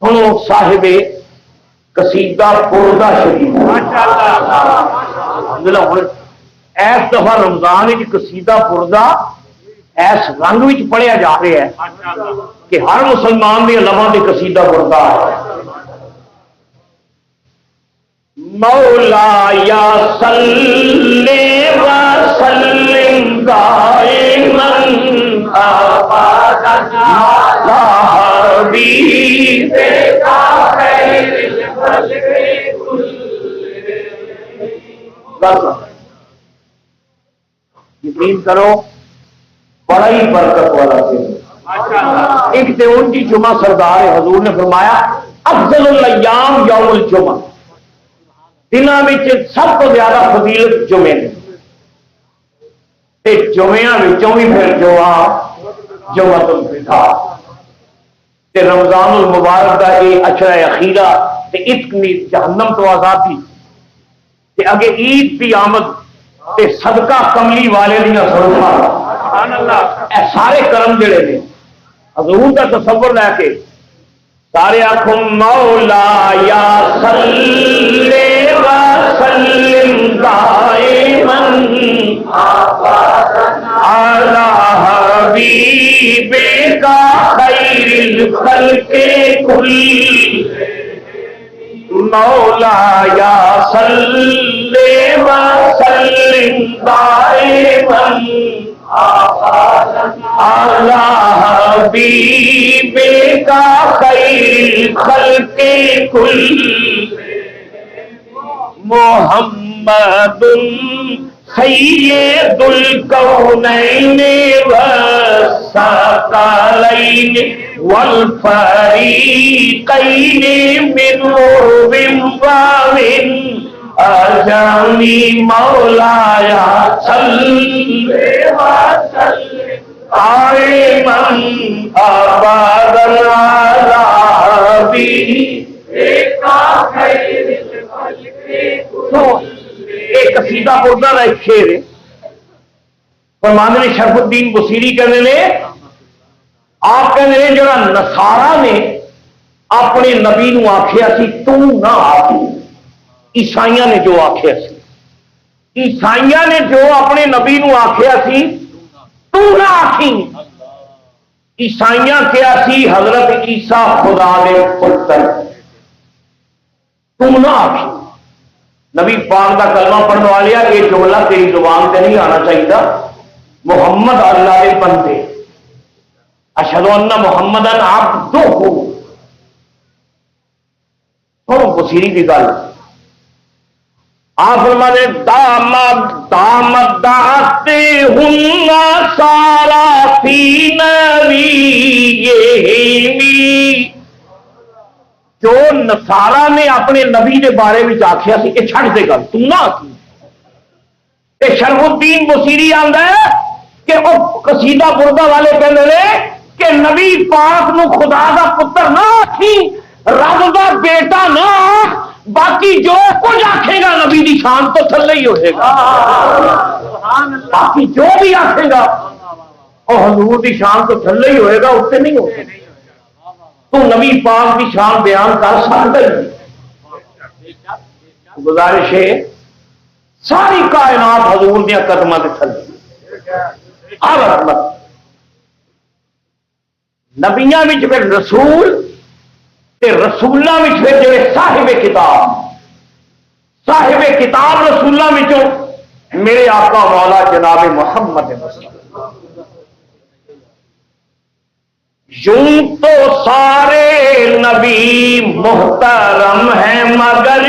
سنو صاحب قصیدہ پردہ شریف اس دفعہ رمضان قصیدہ پردہ اس رنگ پڑھیا جا رہا ہے کہ ہر مسلمان کی لباں سے قصیدہ پردہ ہے مولا یا صلی وسلم دائما ابدا علی حبیبک خیر الخلق کلہم۔ یقین کرو بڑا ہی برکت والا دن۔ ایک تو ان کی جمعہ سردار حضور نے فرمایا افضل الايام یوم الجمعہ، دنوں میں سب کو زیادہ فضیلت جمعے نے، جمعیاں بھی پھر جو جمعۃ الفطر تے رمضان المبارک کا یہ اشرا اخیرہ تے اتنی جہنم تو آزادی تے اگے عید کی آمد تے صدقہ کملی والے دیاں سرما، سبحان اللہ، اے سارے کرم جڑے نے حضور کا تصور لے کے سارے آنکھوں مولا یا صلی وسلم دائما علی حبیبک خیر الخلق کلہم، مولا یا صلی وسلم دائما علی حبیبک خیر الخلق کلہم، محمد سید الکونین والثقلین والفریقین من عرب ومن عجمی، مولایا صلی وسلم دائما ابدا علی حبیبک خیر الخلق کلہم۔ ایک قصیدہ پردہ کا ایک شعر ہے، فرماندے نے شرف الدین بصیری کہنے نے، آپ کہنے نے جڑا نصارا نے اپنے نبی نو آکھیا سی تو نہ آکھی، عیسائیاں نے جو آکھیا سی، عیسائیاں نے جو اپنے نبی نو آکھیا سی تو نہ آکھی، عیسائیاں کیا سی حضرت عیسیٰ خدا دے پتر، تو نہ آکھی۔ نبی پاک کا کلمہ پڑھنے والے یہ جملہ تیری زبان سے نہیں آنا چاہیے، محمد اللہ کے بندے، اشہد ان محمدً عبدہ، سنو بصیری کی گل، آپ فرماتے دامت دعتے ہن سارا فی نبیہم، جو نصارا نے اپنے نبی کے بارے میں آخیا سی یہ چھڑ دے گل تو نہ آخی۔ شرف الدین بصیری آندا ہے کہ وہ قصیدہ پردہ والے کہتے ہیں کہ نبی پاک نو خدا دا پتر نہ آخی، رب دا بیٹا نہ آخ، باقی جو کچھ آکھے گا نبی دی شان تو تھلے ہی ہوئے گا، باقی جو بھی آکھے گا اور حضور دی شان تو تھلے ہی ہوئے گا، اس سے نہیں ہوگا۔ تو نبی پاک کی شان بیان کر سکتا ہی، گزارش ہے ساری کائنات حضور دیا قدموں سے تھلے، ہر رحمت نبیاں وچ پھر رسول تے رسولاں وچ پھر جڑے صاحب کتاب رسولاں وچوں میرے آقا مولا جناب محمد مصطفیٰ۔ یوں تو سارے نبی محترم ہیں مگر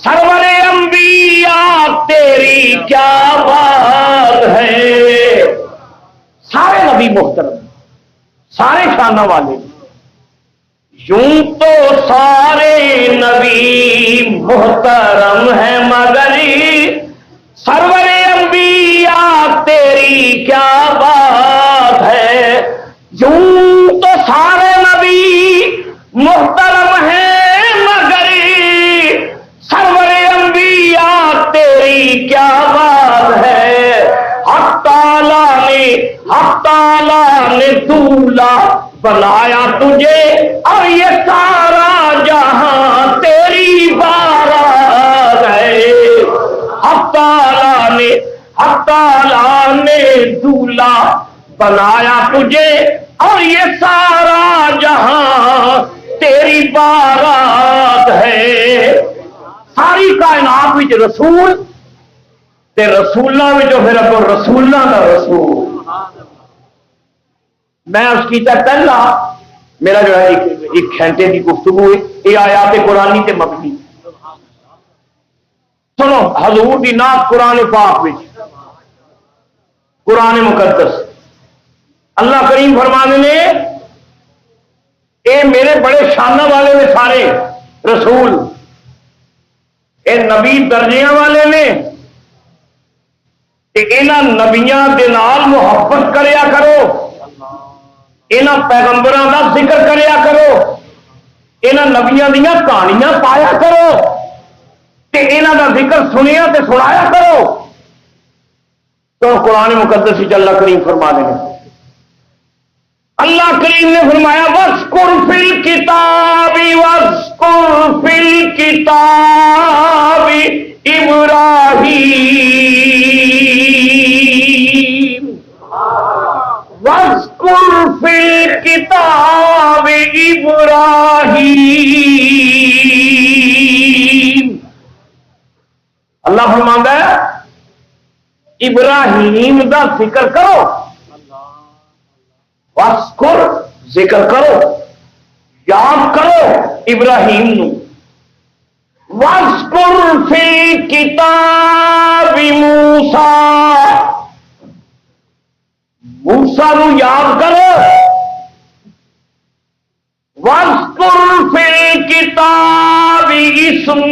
سرور انبیاء تیری کیا بات ہے، سارے نبی محترم، سارے شانہ والے، یوں تو سارے نبی محترم ہیں مگر سرور انبیاء تیری کیا بات ہے، یوں تو سارے نبی محترم ہیں مگر سرور انبیاء تیری کیا بات ہے، حق تعالیٰ نے دولا بنایا تجھے اور یہ سارا جہاں تیری بارات ہے۔ حق تعالیٰ نے دولہا بنایا تجھے اور یہ سارا جہاں تیری بارات ہے۔ ساری کائنات وچ رسول تے رسولاں وچ پھر اگوں رسولاں دا رسول۔ میں اس کی پہلا میرا جو ہے ایک گھنٹے کی گفتگو ہے، یہ آیات قرآنی تے مبنی۔ سنو حضور دی نعت قرآن پاک وچ، قرآن مقدس، اللہ کریم فرمانے نے اے میرے بڑے شانہ والے نے سارے رسول، اے نبی درجیاں والے نے، کہ انہاں نبیاں دے نال محبت کریا کرو، انہاں پیغمبراں دا ذکر کریا کرو، انہاں نبیاں دیاں کہانیاں پایا کرو، تے انہاں دا ذکر سنیا تے سنایا کرو۔ تو قرآن مقدس وچ اللہ کریم فرما دے گا، اللہ کریم نے فرمایا وَاذْكُرْ فِي الْكِتَابِ وَاذْكُرْ فِي الْكِتَابِ إِبْرَاهِيمَ وَاذْكُرْ فِي الْكِتَابِ إِبْرَاهِيمَ۔ اللہ فرماتا ہے ابراہیم دا ذکر کرو، وَاذْكُرْ ذکر کرو، یاد کرو ابراہیم نو، وَاذْكُرْ فِي الْكِتَابِ موسیٰ، موسیٰ نو یاد کرو، وَاذْكُرْ فِي الْكِتَابِ اسماعیل،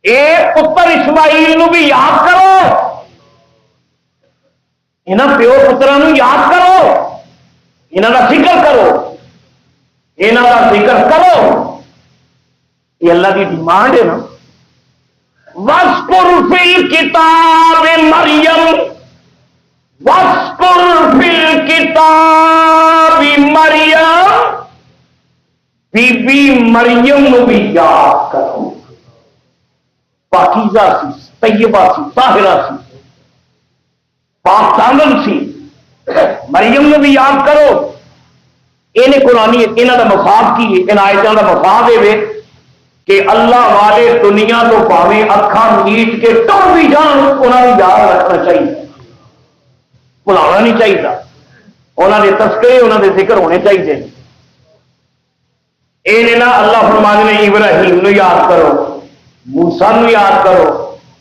ایک پتر اسماعیل نو بھی یاد کرو، انہاں پیو پتراں نو یاد کرو، انہاں دا ذکر کرو، انہاں دا ذکر کرو، یہ اللہ کی ڈیمانڈ ہے نا۔ وَاذْكُرْ فِي الْكِتَابِ مریم، وَاذْكُرْ فِي الْكِتَابِ مریم، بی بی مریم نو بھی یاد کرو، پاکیزہ سی، طیبہ سی، طاہرہ سی، پاک دامن سی، مریم نے بھی یاد کرو۔ انہیں قرآنی انہوں کا مفاد کی ہے، ان آیتوں کا مفاد ہے کہ اللہ والے دنیا تو پاوے اکھاں میٹ کے ٹر بھی جان، انہوں نے یاد رکھنا چاہیے، بھلانا نہیں چاہیے، انہوں نے تذکرے انہوں نے ذکر ہونے چاہیے۔ انہیں نہ اللہ فرمانے نے ابراہیم نو یاد کرو، موسیٰ نو یاد کرو،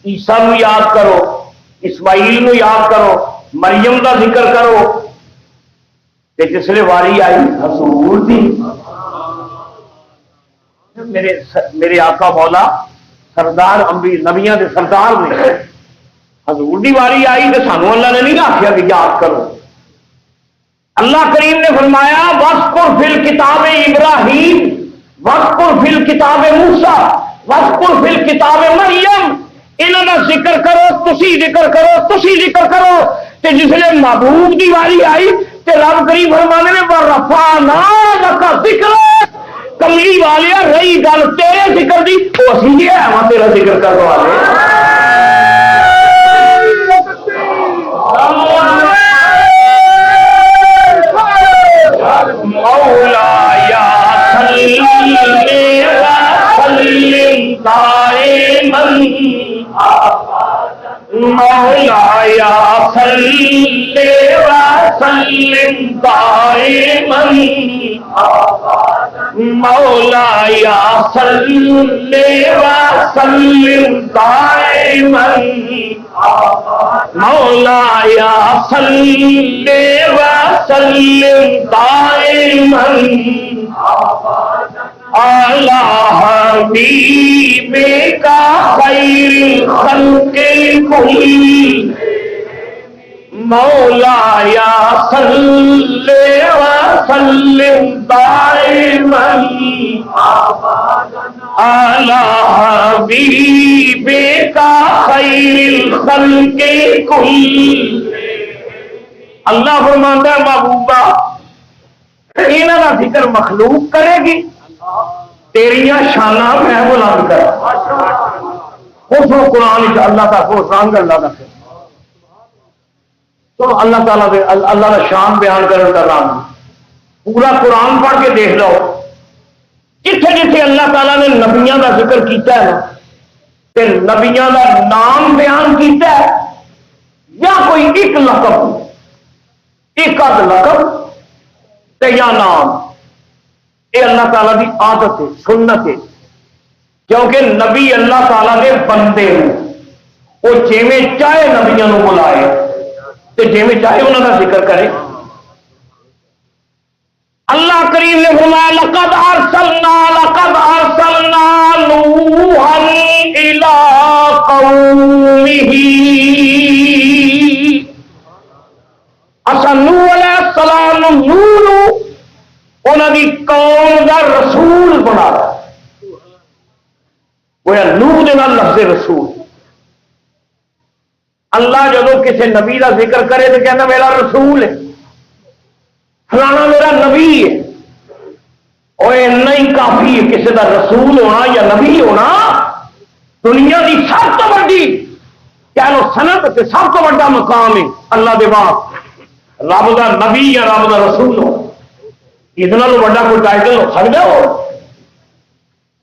عیسیٰ نو یاد کرو، اسماعیل نو یاد کرو، مریم دا ذکر کرو، تے جسلے واری آئی حضور دی، میرے آقا مولا سردار انبی نبیاں دے سردار نے، حضور دی واری آئی تے سانو اللہ نے نہیں آخیا کہ یاد کرو۔ اللہ کریم نے فرمایا وَاذْكُرْ فِي الْكِتَابِ ابراہیم وَاذْكُرْ فِي الْكِتَابِ موسیٰ وَاذْكُرْ فِي الْكِتَابِ مریم، انہوں کا ذکر کرو، تسی ذکر کرو، تسی ذکر کرو، تے جسے محبوب دی واری آئی تے رب کریم فرمانے میں وَرَفَعْنَا لَكَ ذِكْرَكَ، کملی والیا رہی گل تیرے ذکر دی، وہ اسی ہے ہاں تیرا ذکر کرنے والے۔ مولایا صلی وسلم دائما، مولایا صلی وسلم دائما، مولایا صلی وسلم دائما، مولایا صلی وسلم دائما علی حبیبک خیر الخلق کل، مولایا صلی وسلم دائما علی حبیبک خیر الخلق کل، اللہ فرماندا ہے محبوبہ انہاں دا ذکر مخلوق کرے گی، تیریاں شاناں میں بلند کر۔ اس قرآن اللہ کا کو رنگ اللہ کا تو اللہ تعالیٰ دے اللہ کا شان بیان کرنے کا رنگ پورا قرآن پڑھ کے دیکھ لو، جتھے جتھے اللہ تعالیٰ نے نبیاں کا ذکر کیتا ہے تے نبیاں کا نام بیان کیتا ہے یا کوئی ایک لقب، ایک آدھ لقب تے یا نام، یہ اللہ تعالیٰ کی عادت ہے، سنت ہے، کیونکہ نبی اللہ تعالیٰ کے بندے ہیں، وہ جیویں چاہے نبیوں کو بلائے تے جیویں چاہے انہوں کا ذکر کرے۔ اللہ کریم نے فرمایا لقد ارسلنا نوحا الی قومہ، اسا نوح علیہ السلام نوح انہوں کی قوم کا رسول بنا وہ نوح دے نال لفظ رسول۔ اللہ جدو کسی نبی کا ذکر کرے تو کہنا میرا رسول ہے، فلانا میرا نبی ہے، اور نہیں کافی ہے کسی کا رسول ہونا یا نبی ہونا، دنیا کی سب تو بڑی کہہ لو سنت سے سب تو بڑا مقام ہے اللہ دے بعد رب کا نبی یا رب کا رسول ہو، اتنا تو بڑا کوئی ٹائٹل ہو سکتا ہو؟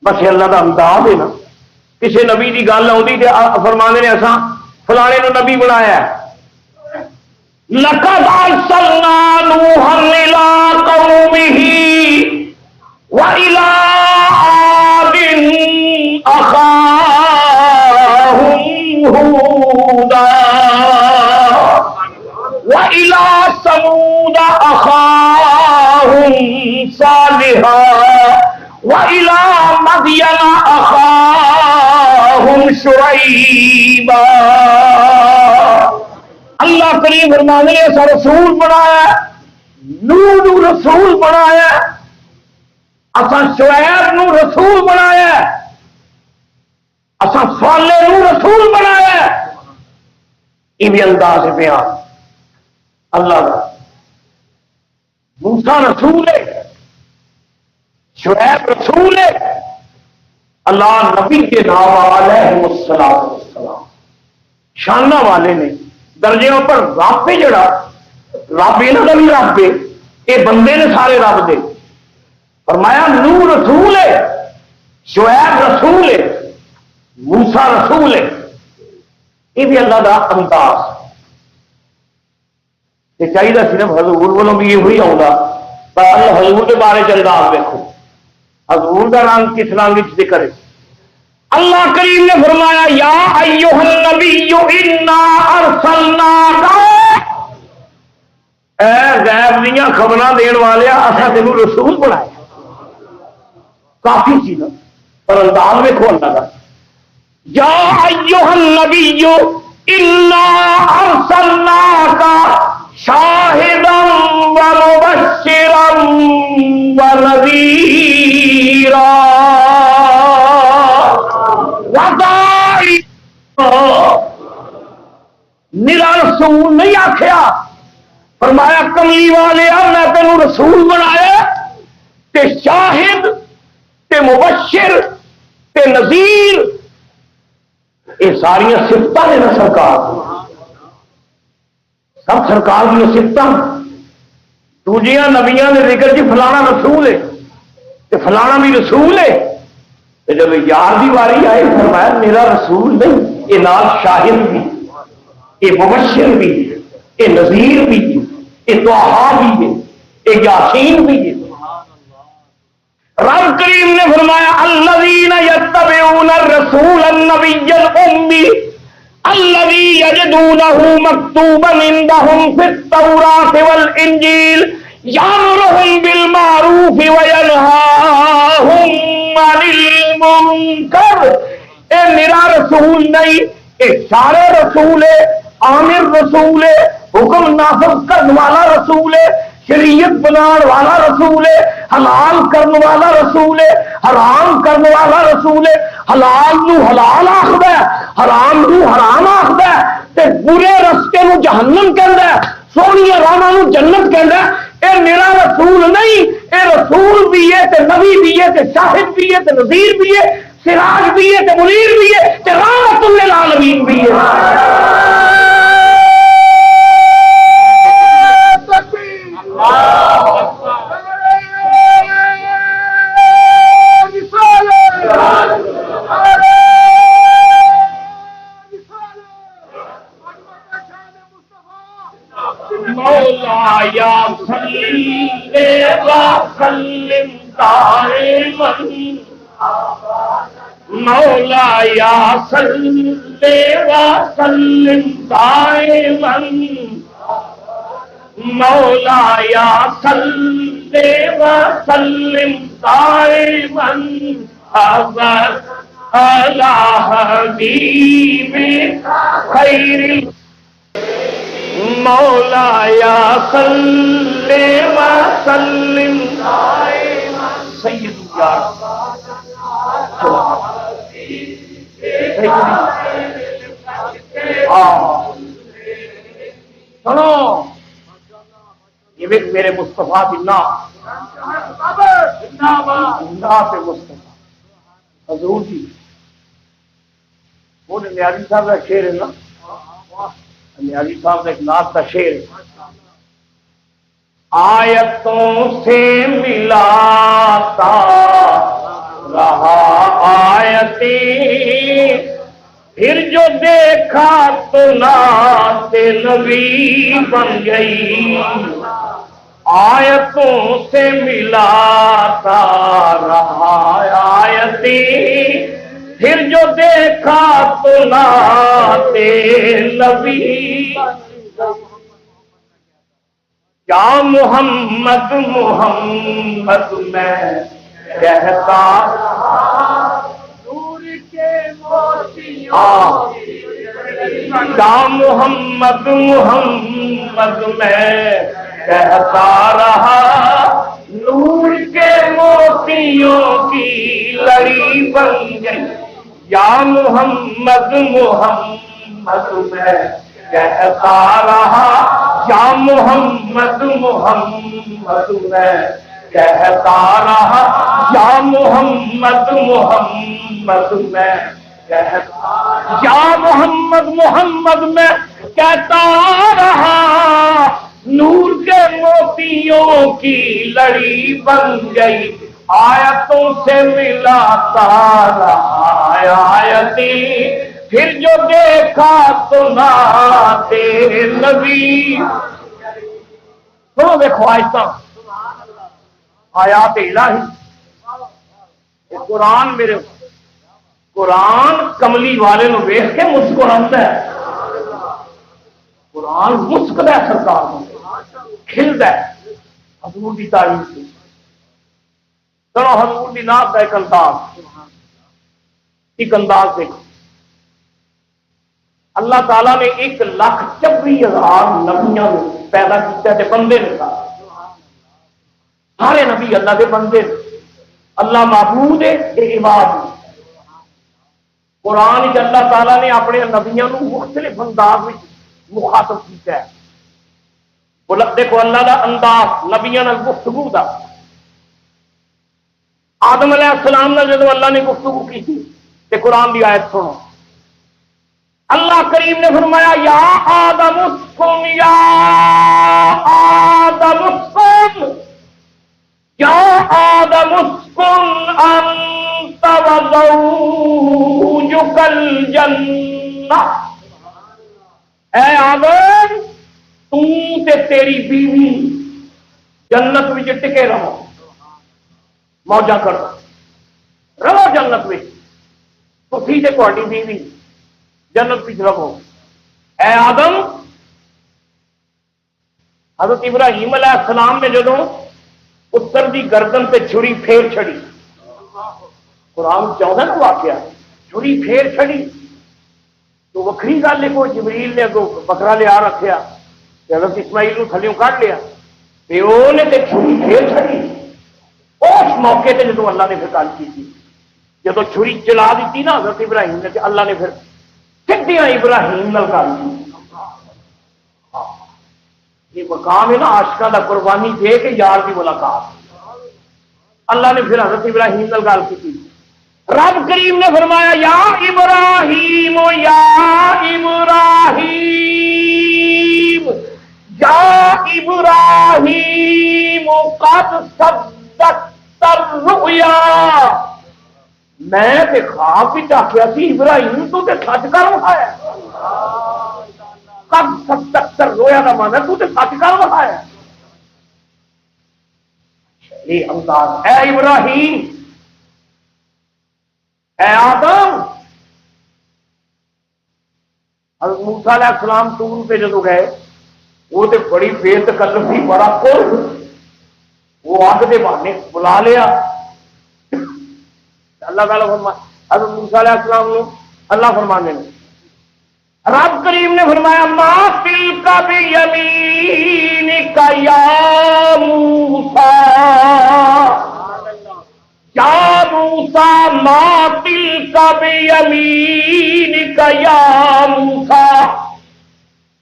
بس اللہ کا انداز ہے نا، کسی نبی کی گل آتی تو فرمانے نے ایسا فلانے کو نبی بنایا ہے۔ لقد ارسلنا نوحا الی قومہ وإلى عاد أخاهم هودا وإلى ثمود أخاهم صالحا وإلى مدين أخاهم شعيبا۔ اللہ کریم فرمانے نے ایسا رسول بنایا، نوح رسول بنایا، اساں شعیب نو رسول بنایا، اساں صالح نو رسول بنایا۔ یہ بھی انداز بیان اللہ کا۔ موسیٰ رسول ہے، شعیب رسول ہے، اللہ نبی کے نام علیہ السلام شانہ والے نے درجے پر رب ہے، جڑا رب انہوں کا بھی رب ہے، یہ بندے نے سارے رب دے۔ فرمایا نوح رسول ہے، شعیب رسول ہے، موسیٰ رسول ہے، یہ بھی اللہ کا انداز۔ یہ چاہیے صرف حضور والوں بھی یہ آؤں پر اللہ حضور کے بارے چ انداز دیکھو، حضور کا رنگ کس رنگ ذکر ہے۔ اللہ کریم نے فرمایا یا ایھا النبی انا ارسلناک، اے غیب دیاں خبراں دین والیا اساں تینوں رسول بنایا۔ کافی سی نا، پر انداز دیکھو اللہ کا۔ یا ایھا النبی انا ارسلناک شاہدا ومبشرا ونذیرا میرا رسول نہیں آخیا، فرمایا کملی والے میں تینوں رسول بنایا تے شاہد تے مبشر تے نذیر، یہ ساری صفتاں نے نا سرکار، سب سرکار کی صفتاں۔ دوجیاں نبیاں نے ذکر جی فلانا رسول ہے تے فلانا بھی رسول ہے، جب یار کی واری آئے فرمایا میرا رسول نہیں، یہ نال شاہد بھی، یہ مبشر بھی، یہ نذیر بھی، یہ طٰہٰ بھی ہے، یہ یاسین بھی ہے۔ رب کریم نے فرمایا الذین یتبعون الرسول النبی الامی الذی یجدونہ مکتوبا عندہم فی التوراۃ والانجیل یأمرہم بالمعروف وینہاہم عن المنکر۔ اے میرا رسول نہیں، اے سارے رسول ہے، عامر رسول ہے، حکم نافذ کرنے والا رسول ہے، شریعت بنانے والا رسول ہے، حلال کرنے والا رسول ہے، حرام کرنے والا رسول ہے، حلال نو حلال آخد ہے، حرام نو حرام آخد ہے، تے برے رستے نو جہنم کہندا ہے، سونیاں رانا نو جنت کہندا اے میرا رسول نہیں، اے رسول بھی ہے تے نبی بھی ہے تے شاہد بھی ہے تے نذیر بھی ہے، سراج بھی ہے تے منیر بھی ہے تے رحمت للعالمین بھی ہے۔ مولایا صلی وسلم دائما، مولایا صلی وسلم دائما، مولایا صلی وسلم دائما علی حبیب خیر مولایا صلی وسلم سید سنو یہ بھی میرے مصطفیٰ کی نعت مصطفیٰ حضور جی وہ نیازی صاحب کا شعر ہے نا، نیازی صاحب کا ایک نعت کا شعر ہے، آیتوں سے ملاتا رہا آیتیں، پھر جو دیکھا تو نعت نبی بن گئی، آیتوں سے ملاتا رہا آیتیں، پھر جو دیکھا تو نعت نبی، کیا محمد محمد میں کہتا نور کے موتیوں، کیا محمد محمد میں کہتا رہا نور کے موتیوں کی لڑی بن گئی، یا محمد محمد میں کہتا رہا، یا محمد محمد میں کہتا رہا، یا محمد محمد میں کہتا، یا محمد محمد میں کہتا رہا نور کے موتیوں کی لڑی بن گئی، آیتوں سے ملاتا رہا آیتیں، پھر جو دیکھا تو نعت نبی۔ سنو دیکھو آیتاں آیات الہی، قرآن میرے قرآن کملی والے نو ویکھ کے مسکراتا ہے، قرآن مسکدا ہے سرکار نو، کھلدا ہے حضور کی تعریف سے۔ چلو حضور کی نعت کا ایک انداز دیکھو، اللہ تعالیٰ نے 1,24,000 نبیاں پیدا کیا تے بندے نے سارے نبی اللہ کے بندے، اللہ معبود ہے یہ عباد ہے۔ قرآن اللہ تعالیٰ نے اپنے نبیوں کو مختلف انداز میں مخاطب کیا ہے۔ دیکھو اللہ کا انداز نبیوں نے گفتگو دا، آدم علیہ السلام نے جب اللہ نے گفتگو کی تھی تے قرآن کی آیت سنو، اللہ کریم نے فرمایا یا آدم اسکن، یا آدم اسکن، یا آدم اسکن انت وزوجک الجنہ، اے آدم تو تے تیری بیوی جنت میں ٹکے رہو، موجہ کرو رہو جنت میں، تسی تے تہاڈی بیوی جنت میں رہو۔ اے آدم، حضرت ابراہیم علیہ السلام نے جدوں پتر دی گردن پہ چھری پھیر چھڑی، قرآن چاہتا نا واقعہ، چھری پھیر چھڑی تو وکری گل ہے، کوئی جبریل نے اگوں بکرا لیا رکھیا، حضرت اسماعیل کو تھلیوں کٹ لیا، پیو نے تے چھری پھیر چھڑی۔ اس موقع تے جدوں اللہ نے پھر گل کی تھی، جدوں چھری چلا دیتی نا حضرت ابراہیم نے، تے اللہ نے پھر سدیاں ابراہیم نال گل کی۔ یہ مقام ہے نا عاشقاں دا، قربانی دے کے یار کی ملاقات۔ اللہ نے پھر حضرت ابراہیم نال گل کی، رب کریم نے فرمایا یا ابراہیم یا ابراہیم یا ابراہیم قد صدقت الرؤیا، میں تے خواب بھی آخیا سی ابراہیم تو تے سچ کر وکھایا۔ قد صدقت الرؤیا کا مانا تو تے سچ کر وکھایا۔ یہ انداز اے ابراہیم اے آدم۔ حضرت موسیٰ علیہ السلام طور پہ جدو گئے وہ تو بڑی بے تکلفی بڑا کل وہ آگ دے بہانے بلا لیا۔ اللہ تعالیٰ فرمایا حضرت موسیٰ علیہ السلام نے اللہ فرمانے نے رب کریم نے فرمایا ما تلک بیمینک یا موسیٰ، یا موسیٰ ما تلک بیمینک یا موسیٰ،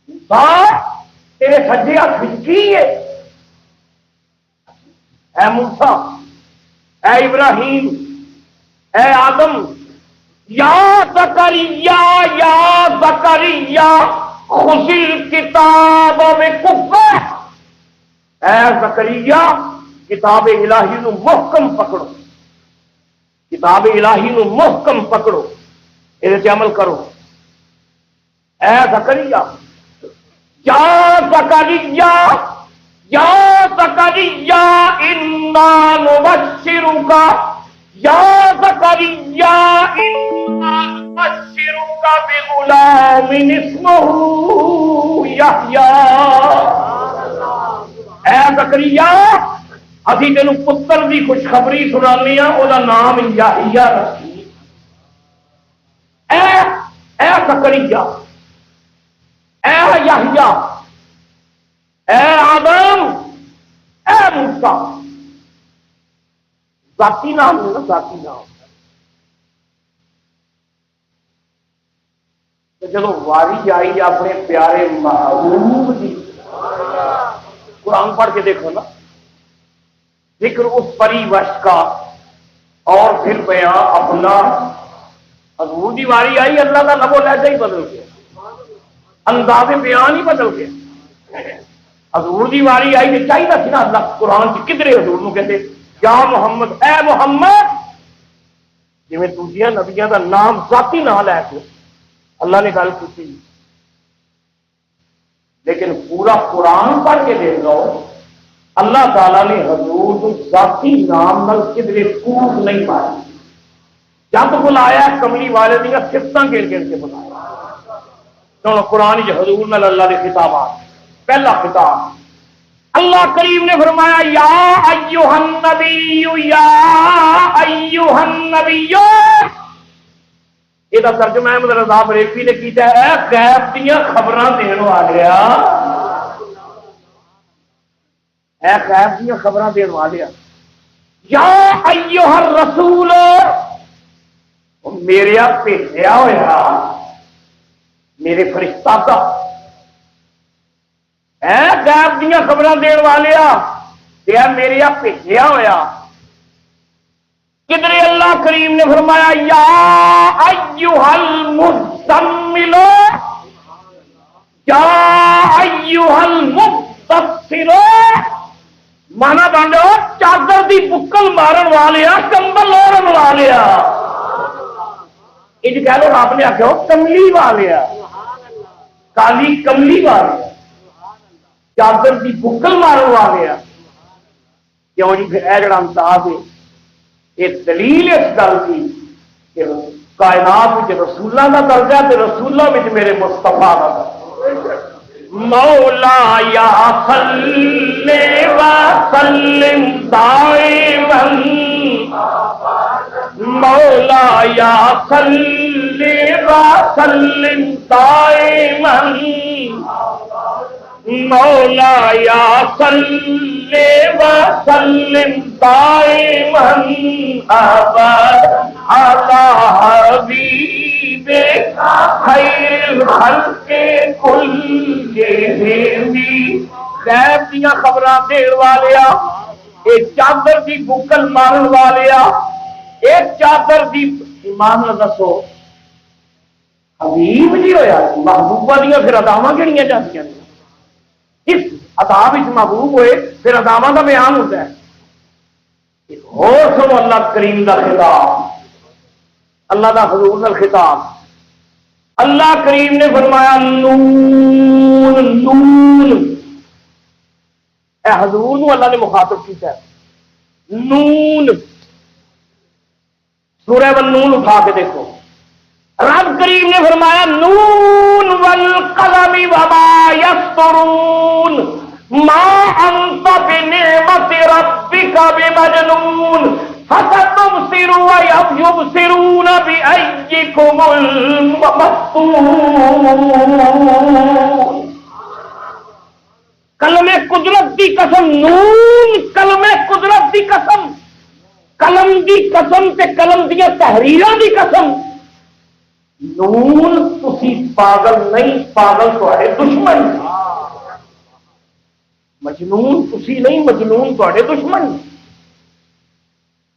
موسیٰ تیرے سجے ہاتھ کی ہے؟ اے موسیٰ اے ابراہیم اے آدم یا زکریا خذ الکتاب بقوہ، اے زکریا کتاب الہی نو محکم پکڑو، کتاب الہی نو محکم پکڑو، یہ عمل کرو۔ اے زکریا یا زکریا یا زکریا انا نبشرک یا زکریا انا نبشرک بغلام اسمہ یحییٰ، اے زکریا ابھی تینوں پتر دی خوشخبری سنانے ہاں، وہ نام یحییٰ رکھی۔ اے زکریا اے یحییٰ اے آدم اے موسیٰ، ذاتی نام ہے نا، ذاتی نام۔ جب واری آئی اپنے پیارے محبوب کی، قرآن پڑھ کے دیکھو نا، ذکر اس پری وش کا اور پھر بیان اپنا۔ حضور کی واری آئی، اللہ کا لب و لہجہ ہی بدل گیا، انداز بیان ہی بدل گیا۔ حضور کی واری آئی تو چاہیے سی نا اللہ قرآن کی کدھرے حضور کو کہتے یا محمد اے محمد، جی دوسرے نبیوں کا نام ذاتی نام لے کے اللہ نے گل کی، لیکن پورا قرآن پڑھ کے دیکھ لو اللہ تعالیٰ نے حضور کو ذاتی نام نال کدھرے کوٹ نہیں پایا۔ جب بلایا کملی والے دیا سفتاں گر گر کے بلایا۔ تو قرآن حضور نال اللہ کے خطابات، پہلا خطاب اللہ کریم نے فرمایا یا ایھا النبی یا ایھا النبی، یہ ترجمہ احمد رضا بریلوی نے کیتا ہے اے غیب دیاں خبراں دین والیا، اے غیب دیاں خبراں دین والیا، یا ایھا الرسول میرے بھیجیا ہویا میرے فرشتہ کا، اے غیب دیاں خبراں دین والیا تے میرے بھیجیا ہویا۔ کدھر اللہ کریم نے فرمایا یا ایھا المزمل یا ایھا المدثر، مانا بانڈو چادر دی بکل مارن والیا، کمبل اوڑھن والیا، یہ کہہ لو آپ نے آخیا کملی والیا، کالی کملی والیا، چادر دی بکل مارن والیا۔ کیوں جی پھر اے جڑا امتیاز ہے یہ دلیل اس گل کی کہ کائنات میں رسولوں کا درجہ تے رسولوں میں میرے مصطفیٰ کا درجہ۔ مولا یا صلی وسلم دائما، مولا یا صلی وسلم دائما، مولا یا صلی وسلم دائما ابدا علی حبیبک خیر الخلق کلہم غیب دیا خبراں دین والیا، ایک چادر دی بکل مارن والیا، ایک چادر دی ایمان نہ دسو حبیب جی ہویا محبوبہ دیا پھر اداواں کہڑیاں جاندیاں نے؟ اس عذاب وچ محبوب ہوئے پھر اداواں دا بیان ہوتا ہے۔ ایک اور سنو اللہ کریم دا خطاب، اللہ دا حضور دا خطاب، اللہ کریم نے فرمایا نون نون، اے حضور نو اللہ نے مخاطب کیتا ہے نون، سورہ والنون اٹھا کے دیکھو، رب کریم نے فرمایا نون والقلم وما یسطرون ما انت بنعمت ربک بمجنون فستبصر ویبصرون بأیکم المفتون۔ کلمہ قدرت دی قسم، نون کلمہ قدرت دی قسم، قلم دی قسم تے قلم دیا تحریراں دی قسم، نون تسی پاگل نہیں، پاگل تھوڑے دشمن، مجنون تسی نہیں، مجنون تھوڑے دشمن۔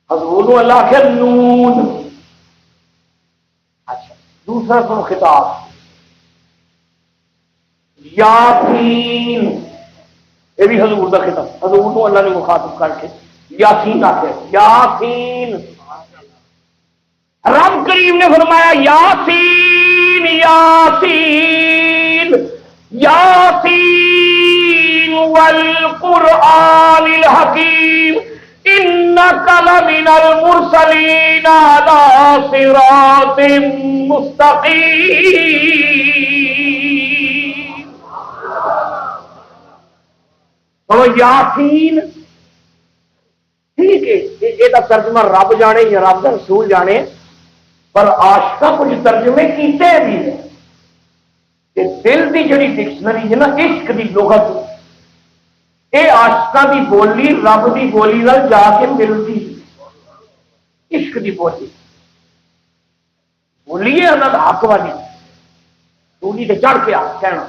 حضور اللہ کے نون۔ اچھا دوسرا سن خطاب یاسین، یہ بھی حضور کا خطاب، حضور کو اللہ نے مخاطب کر کے یاسین آخر، یاسین، رب کریم نے فرمایا یاسین یاسین یاسین والقرآن الحکیم انک لمن المرسلین علی صراط مستقیم۔ تو یاسین ٹھیک ہے، یہ ترجمہ رب جانے یا رب کا رسول جانے، پر عاشقہ کچھ ترجمے کیتے بھی ہیں کہ دل کی جڑی ڈکشنری ہے نا عشق کی لغت، یہ عاشقہ کی بولی رب کی بولی نال جا کے ملتی، عشق کی بولی بولیے انہوں حق والی سولی سے چڑھ کے کہنا،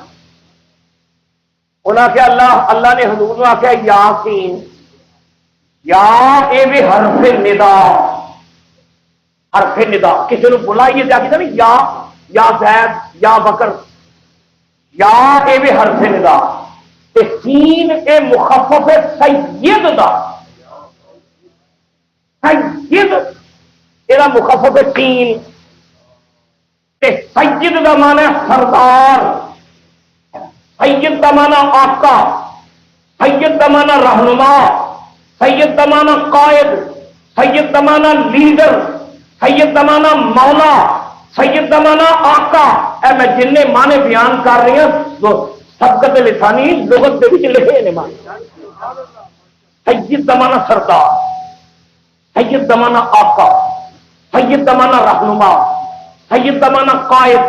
انہوں نے آخیا اللہ نے حضور نے آخیا یاسین، یا اے بھی حرف ندا، حرف ندا کسی نے بلائیے جا کے نا یا زید یا بکر، یا اے بھی حرف ندا، تے سین اے مخفف سید دا، سید اے مخفف سین، تے سید دا معنی سردار، سید دا معنی آقا، سید دا معنی رہنما، سید دا معنی قائد، سید دا معنی لیڈر، سید دا معنی مولا، سید دا معنی آقا، اے میں جن معنی بیان کر رہی ہوں سبقت لسانی لغت دے وچ لکھے نے معنی، سید دا معنی سردار، سید دا معنی آقا، سید دا معنی رہنما، سید دا معنی قائد۔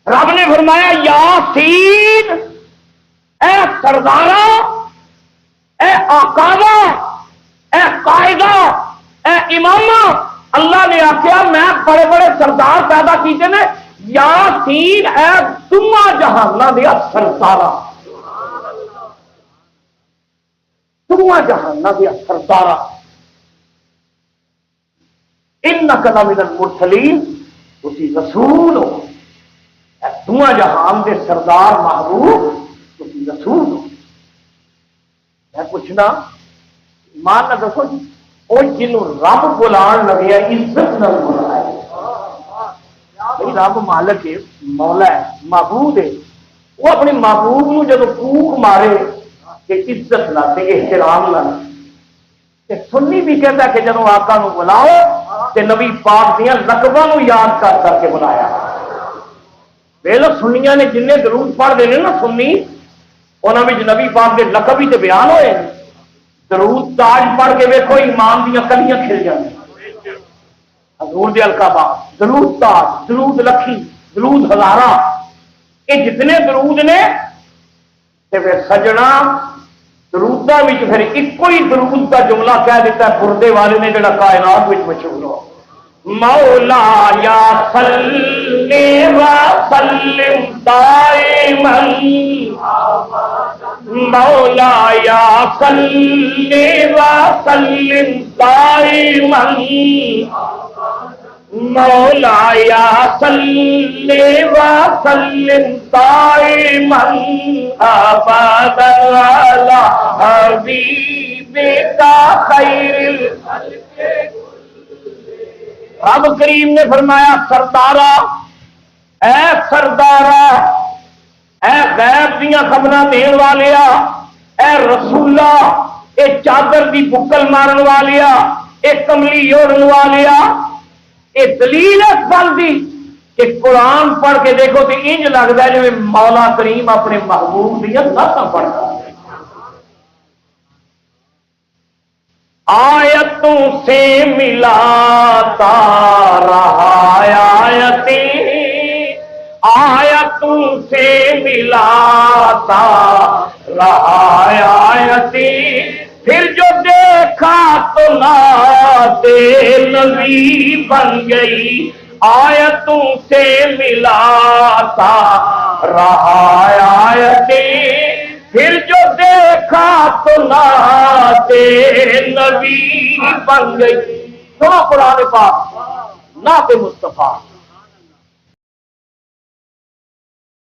رب نے فرمایا یاسین، اے سردارا، اے آقاوا، اے قائدہ، اے امامہ، اللہ نے آخیا میں بڑے بڑے سردار پیدا کیتے نے، یاسین اے تمہ جہانہ دیا سردارا، تمہ جہانہ دیا سردارا، انک لمن المرسلین، اسی رسول ہو، اے تمہ جہان دے سردار محبوب، اسی رسول ہو۔ میں پوچھنا ایمان نہ دسو جی، وہ جنوں رب بلان لگیا عزت نہ بلایا، بھائی رب مالک ہے، مولا ہے، معبود ہے، وہ اپنے محبوب کو جب پھونک مارے کہ عزت نہ تے احترام نہ، سنی بھی کہتا ہے کہ جب آقا نو بلاؤ تے نبی پاک دیا لقباں نو یاد کر کر کے بلایا۔ ویلو سنیاں نے جن درود پڑھ دے نا سنی، انہوں نے نبی پاک کے لقب ہی تے بیان ہوئے، درود تاج پڑھ کے ویکھو ایمان دیا کلیاں کھل جاتی، حضور دے القابہ، درود تاج، درود لکھی، درود ہزارہ، یہ جتنے درود نے تے پھر سجنا دروداں وچ پھر ایک ہی درود کا جملہ کہہ دیتا ہے بردے والے نے جڑا کائنات وچ مشہور ہو، مولایا صلی وسلم دائما مولایا صلی وسلم دائما مولایا صلی وسلم دائما ابدا علی حبیبک خیر الخلق. رب کریم نے فرمایا سردارا اے سردارا اے غیب دیاں خبراں دین والیا اے رسولا اے چادر دی بکل مارن والیا اے کملی اوڑھن والیا اے دلیل اس گل دی کہ قرآن پڑھ کے دیکھو تو انج لگتا ہے جویں مولا کریم اپنے محبوب دیاں نعتاں پڑھتا ہے. آیتوں سے ملاتا رہا آیتوں سے ملاتا رہا آیتیں پھر جو دیکھا تو نعت نبی بن گئی. آیتوں سے ملاتا رہا آیتیں پھر جو دیکھا تو نعت نبی بن گئی. سنو قرآن پاک نعت مصطفیٰ.